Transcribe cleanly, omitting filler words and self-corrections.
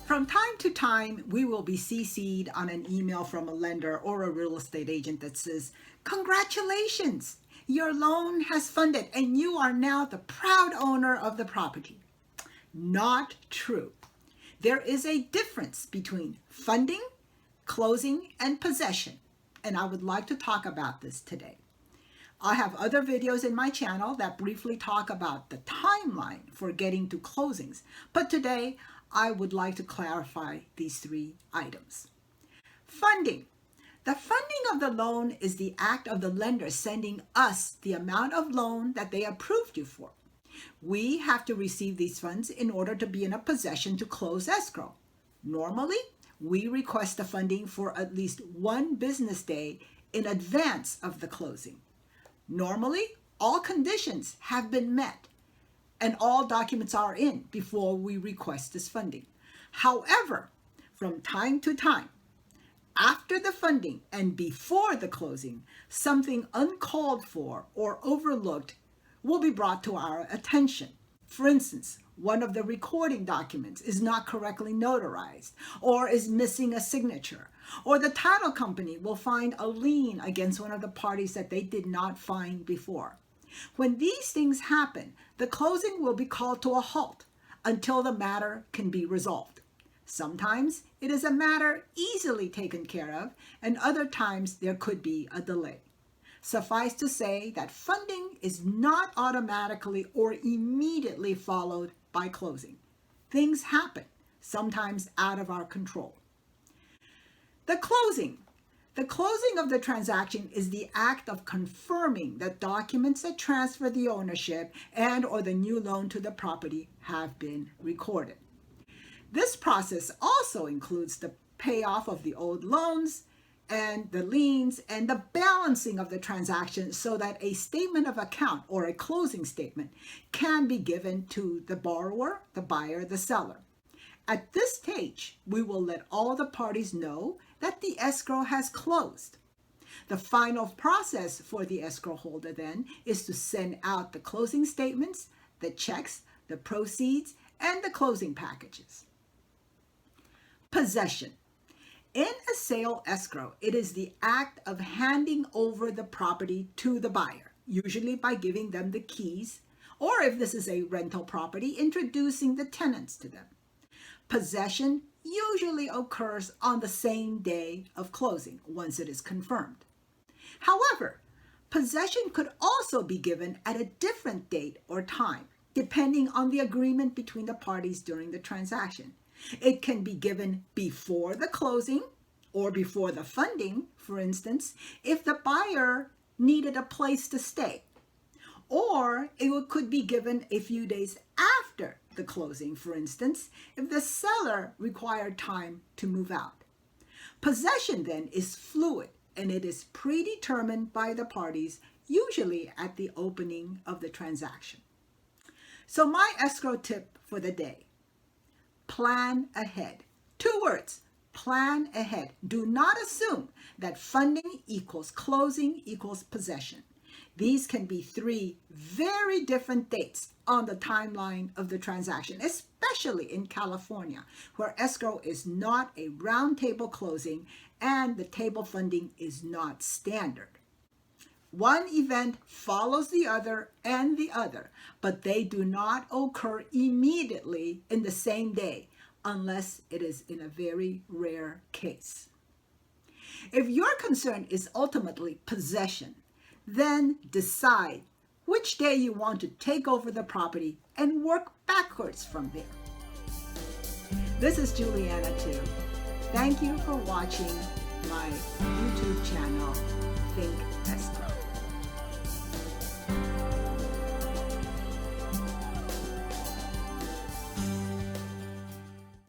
From time to time, we will be CC'd on an email from a lender or a real estate agent that says, "Congratulations, your loan has funded and you are now the proud owner of the property." Not true. There is a difference between funding, closing, and possession, and I would like to talk about this today. I have other videos in my channel that briefly talk about the timeline for getting to closings, but today I would like to clarify these three items. Funding. The funding of the loan is the act of the lender sending us the amount of loan that they approved you for. We have to receive these funds in order to be in a possession to close escrow. Normally, we request the funding for at least 1 business day in advance of the closing. Normally, all conditions have been met and all documents are in before we request this funding. However, from time to time, after the funding and before the closing, something uncalled for or overlooked will be brought to our attention. For instance, one of the recording documents is not correctly notarized or is missing a signature, or the title company will find a lien against one of the parties that they did not find before. When these things happen, the closing will be called to a halt until the matter can be resolved. Sometimes it is a matter easily taken care of, and other times there could be a delay. Suffice to say that funding is not automatically or immediately followed by closing. Things happen, sometimes out of our control. The closing. The closing of the transaction is the act of confirming that documents that transfer the ownership and or the new loan to the property have been recorded. This process also includes the payoff of the old loans and the liens and the balancing of the transaction so that a statement of account or a closing statement can be given to the borrower, the buyer, the seller. At this stage, we will let all the parties know that the escrow has closed. The final process for the escrow holder then is to send out the closing statements, the checks, the proceeds, and the closing packages. Possession. In a sale escrow, it is the act of handing over the property to the buyer, usually by giving them the keys, or if this is a rental property, introducing the tenants to them. Possession usually occurs on the same day of closing once it is confirmed. However, possession could also be given at a different date or time, depending on the agreement between the parties during the transaction. It can be given before the closing or before the funding, for instance, if the buyer needed a place to stay. Or it could be given a few days after the closing, for instance, if the seller required time to move out. Possession then is fluid and it is predetermined by the parties, usually at the opening of the transaction. So my escrow tip for the day: plan ahead. 2 words: plan ahead. Do not assume that funding equals closing equals possession. These can be 3 very different dates on the timeline of the transaction, especially in California, where escrow is not a round table closing and the table funding is not standard. One event follows the other and the other, but they do not occur immediately in the same day unless it is in a very rare case. If your concern is ultimately possession, then decide which day you want to take over the property and work backwards from there. This is Juliana too. Thank you for watching my YouTube channel, Think Escrow.